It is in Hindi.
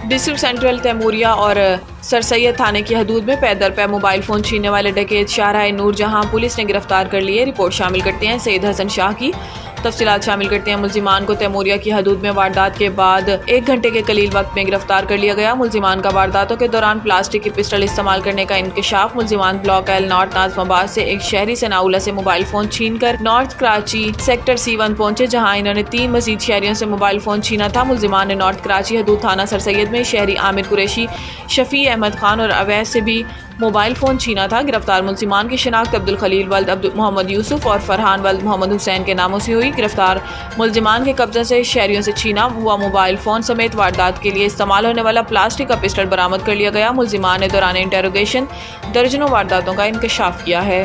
डिस्ट्रिक्ट सेंट्रल तैमूरिया और सर सैयद थाने की हदूद में पैदल पे मोबाइल फ़ोन छीनने वाले डकैत शाहराह नूर जहां पुलिस ने गिरफ्तार कर लिए। रिपोर्ट शामिल करते हैं सैयद हसन शाह की। तफसीलात शामिल करते हैं मुल्जिमान को तैमूरिया की हदूद में वारदात के बाद 1 घंटे के कलील वक्त में गिरफ्तार कर लिया गया। मुल्जिमान का वारदातों के दौरान प्लास्टिक की पिस्टल इस्तेमाल करने का इंकशाफ। मुल्जिमान ब्लॉक एल नॉर्थ नाज़माबाद से एक शहरी सनाउल्लाह से मोबाइल फ़ोन छीन कर नॉर्थ कराची सेक्टर C1 पहुंचे, जहाँ इन्होंने 3 मजीद शहरियों से मोबाइल फ़ोन छीना था। मुल्जिमान ने नॉर्थ कराची हदूद थाना सर सैयद में शहरी आमिर कुरैशी, शफी अहमद खान और अवैस से भी मोबाइल फ़ोन छीना था। गिरफ्तार मुल्जिमान की शिनाख्त अब्दुल खलील वल्द अब्दुल मोहम्मद यूसुफ और फरहान वल्द मोहम्मद हुसैन के नामों से हुई। गिरफ्तार मुल्जिमान के कब्जे से शहरियों से छीना हुआ मोबाइल फ़ोन समेत वारदात के लिए इस्तेमाल होने वाला प्लास्टिक का पिस्टल बरामद कर लिया गया। मुल्जिमान ने दौरान इंटेरोगेशन दर्जनों वारदातों का इंकशाफ किया है।